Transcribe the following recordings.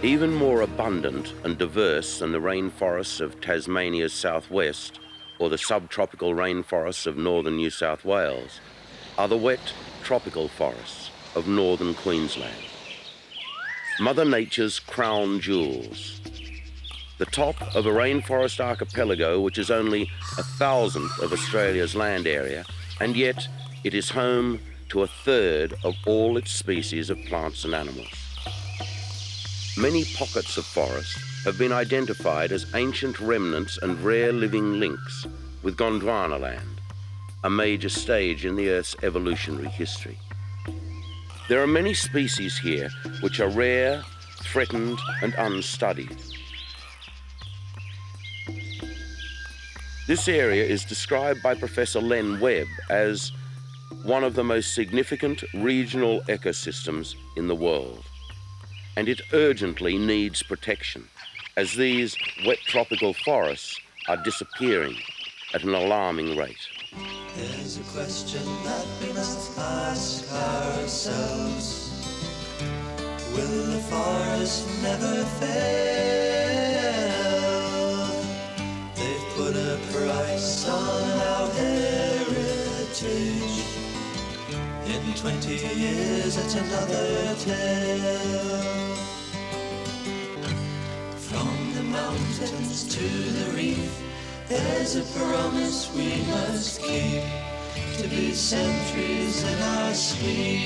Even more abundant and diverse than the rainforests of Tasmania's southwest or the subtropical rainforests of northern New South Wales are the wet tropical forests of northern Queensland. Mother Nature's crown jewels. The top of a rainforest archipelago which is only 1,000th of Australia's land area, and yet it is home to 1/3 of all its species of plants and animals. Many pockets of forest have been identified as ancient remnants and rare living links with Gondwanaland, a major stage in the Earth's evolutionary history. There are many species here which are rare, threatened, and unstudied. This area is described by Professor Len Webb as one of the most significant regional ecosystems in the world, and it urgently needs protection, as these wet tropical forests are disappearing at an alarming rate. There's a question that we must ask ourselves. Will the forest never fail? They've put a price on our heritage. In 20 years it's another tale. From the mountains to the reef, there's a promise we must keep, to be sentries in our sleep.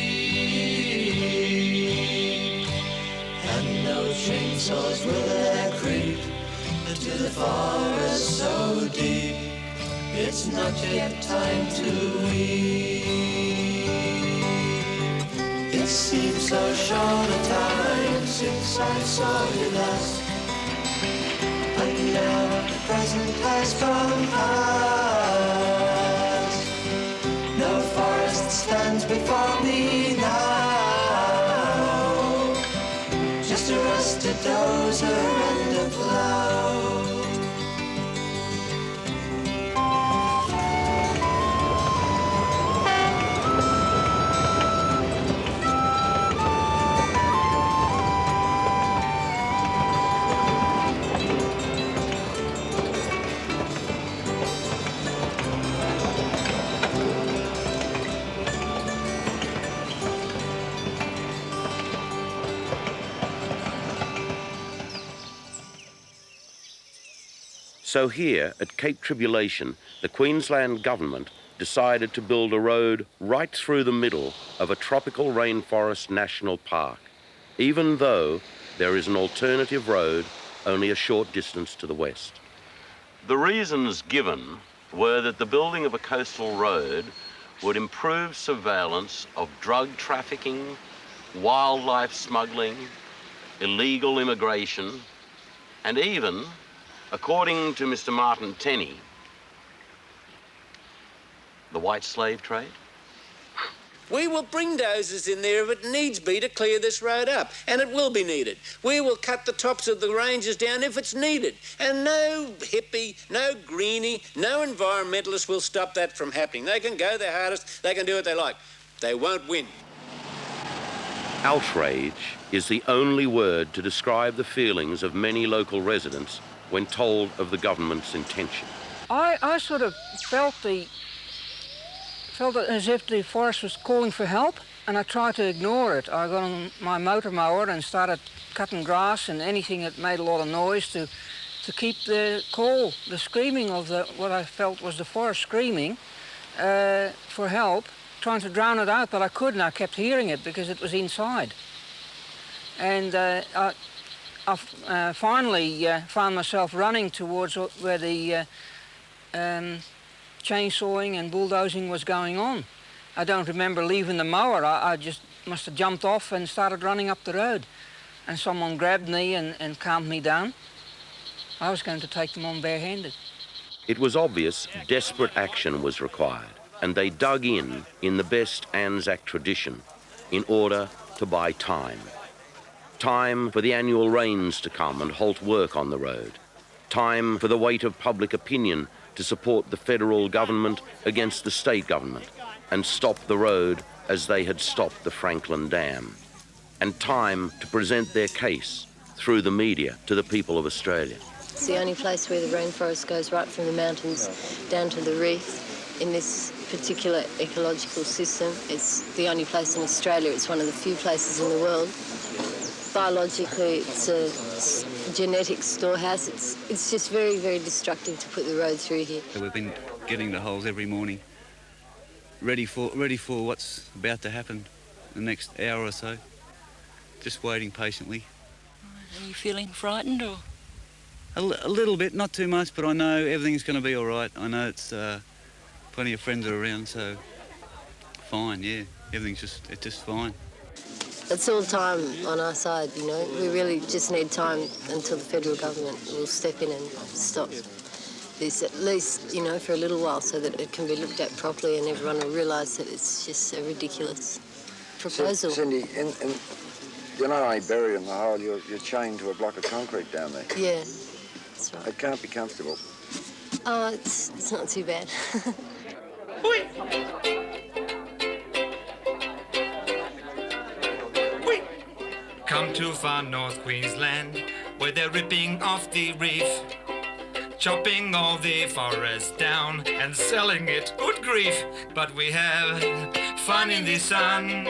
And no chainsaws will there creep into the forest so deep. It's not yet time to weep. It seems so short a time since I saw you last. But now the present has gone past. No forest stands before me now, just a rusted dozer and a plough. So here at Cape Tribulation, the Queensland government decided to build a road right through the middle of a tropical rainforest national park, even though there is an alternative road only a short distance to the west. The reasons given were that the building of a coastal road would improve surveillance of drug trafficking, wildlife smuggling, illegal immigration, and even, according to Mr. Martin Tenney, the white slave trade. We will bring dozers in there if it needs be to clear this road up, and it will be needed. We will cut the tops of the ranges down if it's needed, and no hippie, no greenie, no environmentalist will stop that from happening. They can go their hardest, they can do what they like. They won't win. Outrage is the only word to describe the feelings of many local residents when told of the government's intention. I sort of felt it as if the forest was calling for help, and I tried to ignore it. I got on my motor mower and started cutting grass and anything that made a lot of noise to keep the call, the screaming of what I felt was the forest screaming for help, trying to drown it out, but I couldn't. I kept hearing it because it was inside. And I finally found myself running towards where the chainsawing and bulldozing was going on. I don't remember leaving the mower. I just must have jumped off and started running up the road. And someone grabbed me and calmed me down. I was going to take them on barehanded. It was obvious desperate action was required, and they dug in the best Anzac tradition in order to buy time. Time for the annual rains to come and halt work on the road. Time for the weight of public opinion to support the federal government against the state government and stop the road as they had stopped the Franklin Dam. And time to present their case through the media to the people of Australia. It's the only place where the rainforest goes right from the mountains down to the reef. In this particular ecological system, it's the only place in Australia. It's one of the few places in the world. Biologically, it's a genetic storehouse. It's just very, very destructive to put the road through here. We've been getting the holes every morning, ready for what's about to happen in the next hour or so. Just waiting patiently. Are you feeling frightened or? A little bit, not too much, but I know everything's going to be all right. I know it's plenty of friends are around, so fine. Yeah, everything's just fine. It's all time on our side, you know. We really just need time until the federal government will step in and stop this, at least, you know, for a little while, so that it can be looked at properly and everyone will realise that it's just a ridiculous proposal. So, Cindy, you're not only buried in the hole, you're chained to a block of concrete down there. Yeah, that's right. It can't be comfortable. Oh, it's not too bad. Come to far North Queensland, where they're ripping off the reef, chopping all the forest down and selling it, good grief. But we have fun in the sun,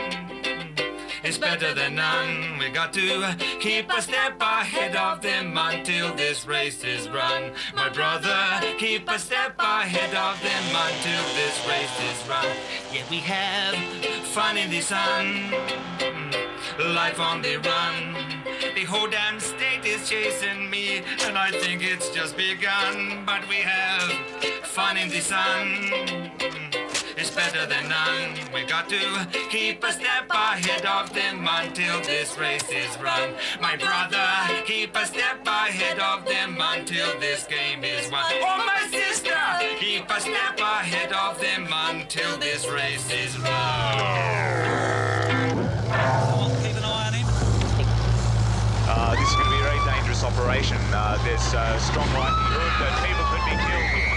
it's better than none. We got to keep a step ahead of them until this race is run. My brother, keep a step ahead of them until this race is run. Yeah, we have fun in the sun, life on the run. The whole damn state is chasing me, and I think it's just begun. But we have fun in the sun, it's better than none. We got to keep a step ahead of them until this race is run. My brother, keep a step ahead of them until this game is won. Oh, my sister, keep a step ahead of them until this race is run. Keep an eye on him. This is going to be a very dangerous operation. There's strong likelihood that people could be killed here.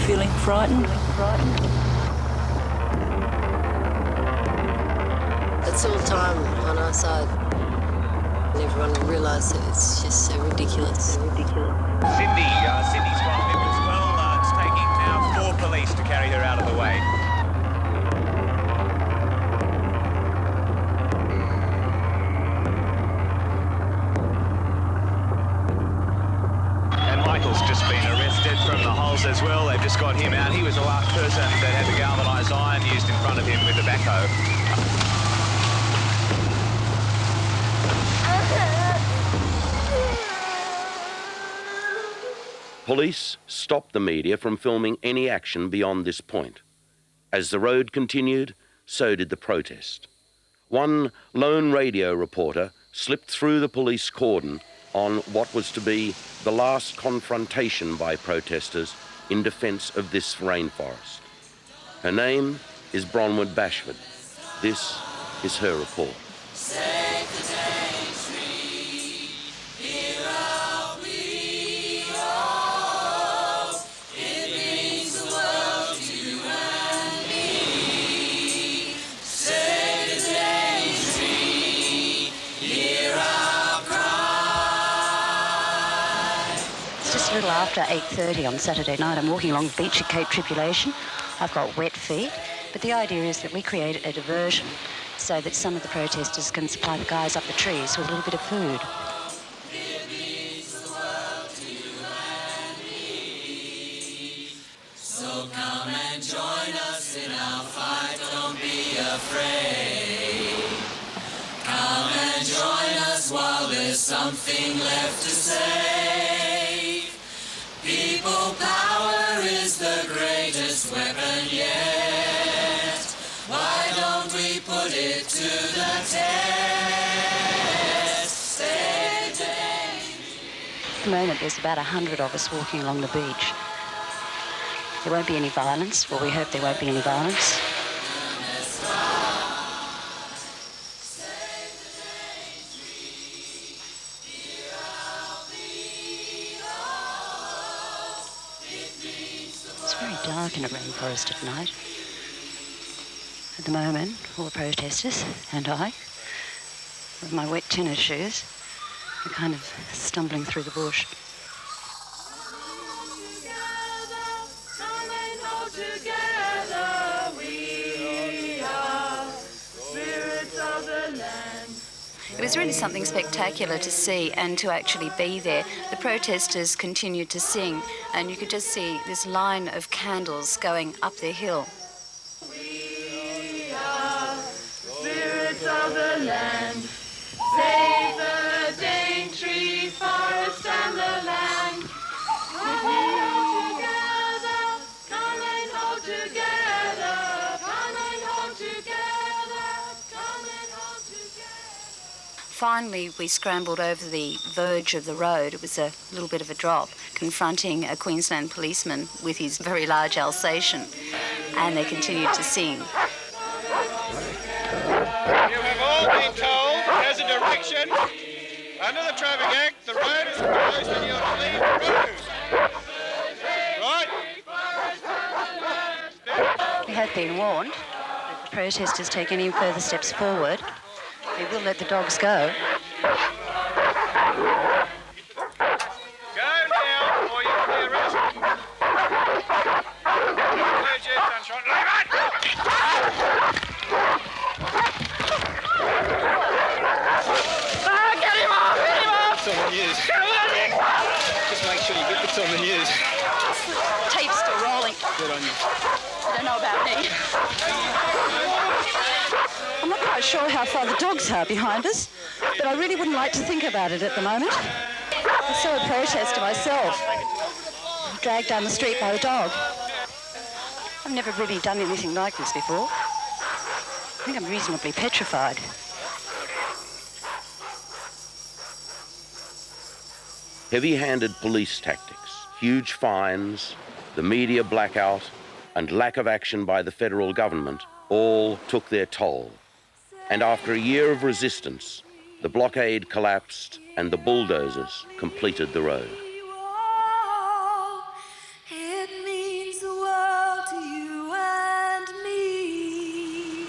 Feeling frightened? It's all time on our side. And everyone will realise that it's just so ridiculous. Cindy's fine as well. It's taking now 4 police to carry her out of the way. Michael's just been arrested from the holes as well. They've just got him out. He was the last person that had the galvanised iron used in front of him with the backhoe. Police stopped the media from filming any action beyond this point. As the road continued, so did the protest. One lone radio reporter slipped through the police cordon on what was to be the last confrontation by protesters in defence of this rainforest. Her name is Bronwyn Bashford. This is her report. Save the Daintree, here I'll be all. It means the world to you and me. Save the Daintree, here I'll cry. It's just a little after 8:30 on Saturday night. I'm walking along the beach at Cape Tribulation. I've got wet feet, but the idea is that we create a diversion so that some of the protesters can supply the guys up the trees with a little bit of food. It means the world to you and me. So come and join us in our fight, don't be afraid. Come and join us while there's something left to save. People power is the greatest weapon yet. Why don't we put it to the test? Save the Daintree. At the moment, there's about 100 of us walking along the beach. There won't be any violence. Well, we hope there won't be any violence. It's very dark in a rainforest at night. at the moment, all the protesters and I, with my wet tennis shoes, are kind of stumbling through the bush. It was really something spectacular to see and to actually be there. The protesters continued to sing, and you could just see this line of candles going up the hill. We are spirits of the land, save the Daintree forest and the land. Come and hold together, come and hold together, come and hold together. Finally, we scrambled over the verge of the road. It was a little bit of a drop, confronting a Queensland policeman with his very large Alsatian, and they continued to sing. You have all been told, as a direction, under the Traffic Act, the road is closed and you're to leave the road. Right? We have been warned that if the protesters take any further steps forward, they will let the dogs go. Go now, or you'll be arrested. Sunshine. Get him off! Get him off! It's on the news. Just make sure you get this on the news. Tape's still rolling. Good on you. I don't know about me. I'm not quite sure how far the dogs are behind us, but I really wouldn't like to think about it at the moment. I saw a protester myself, dragged down the street by a dog. I've never really done anything like this before. I think I'm reasonably petrified. Heavy-handed police tactics, huge fines, the media blackout, and lack of action by the federal government all took their toll. And after a year of resistance, the blockade collapsed and the bulldozers completed the road. It means the world to you and me.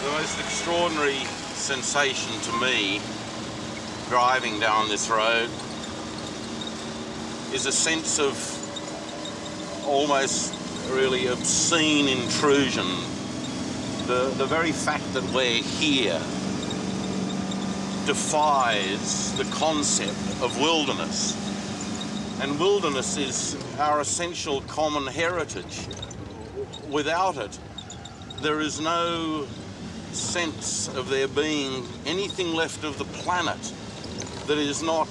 The most extraordinary sensation to me, driving down this road, is a sense of almost really obscene intrusion. The very fact that we're here defies the concept of wilderness. And wilderness is our essential common heritage. Without it, there is no sense of there being anything left of the planet that is not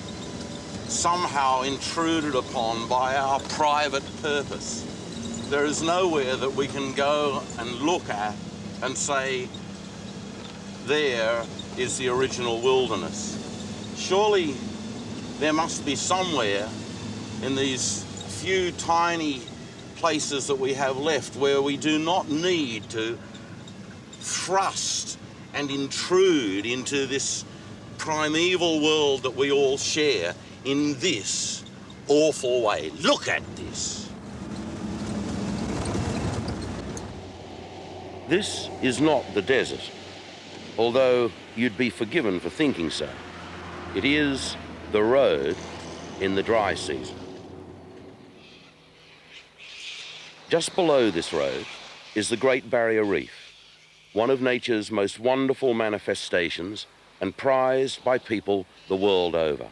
somehow intruded upon by our private purpose. There is nowhere that we can go and look at and say, there is the original wilderness. Surely there must be somewhere in these few tiny places that we have left where we do not need to thrust and intrude into this primeval world that we all share in this awful way. Look at this. This is not the desert, although you'd be forgiven for thinking so. It is the road in the dry season. Just below this road is the Great Barrier Reef, one of nature's most wonderful manifestations and prized by people the world over.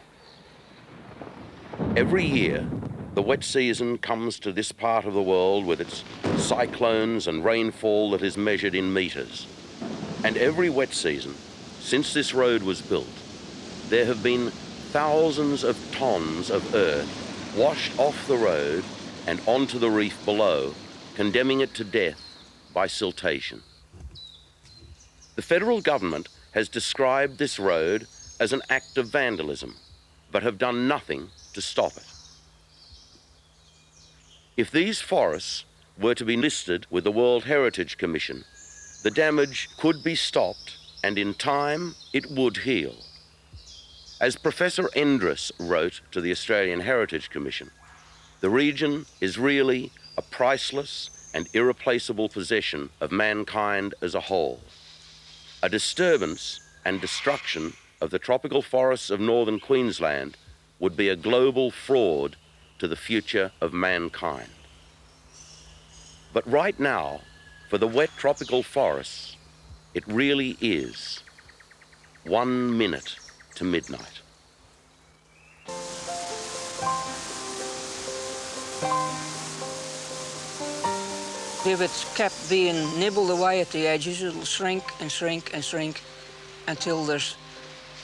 Every year, the wet season comes to this part of the world with its cyclones and rainfall that is measured in meters. And every wet season, since this road was built, there have been thousands of tons of earth washed off the road and onto the reef below, condemning it to death by siltation. The federal government has described this road as an act of vandalism, but have done nothing to stop it. If these forests were to be listed with the World Heritage Commission, the damage could be stopped and in time it would heal. As Professor Endress wrote to the Australian Heritage Commission, the region is really a priceless and irreplaceable possession of mankind as a whole. A disturbance and destruction of the tropical forests of northern Queensland would be a global fraud to the future of mankind. But right now, for the wet tropical forests, it really is 1 minute to midnight. If it's kept being nibbled away at the edges, it'll shrink and shrink and shrink until there's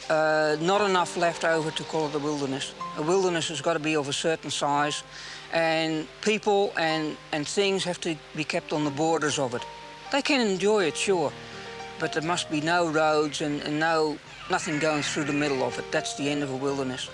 not enough left over to call it a wilderness. A wilderness has got to be of a certain size, and people and things have to be kept on the borders of it. They can enjoy it, sure, but there must be no roads and nothing going through the middle of it. That's the end of a wilderness.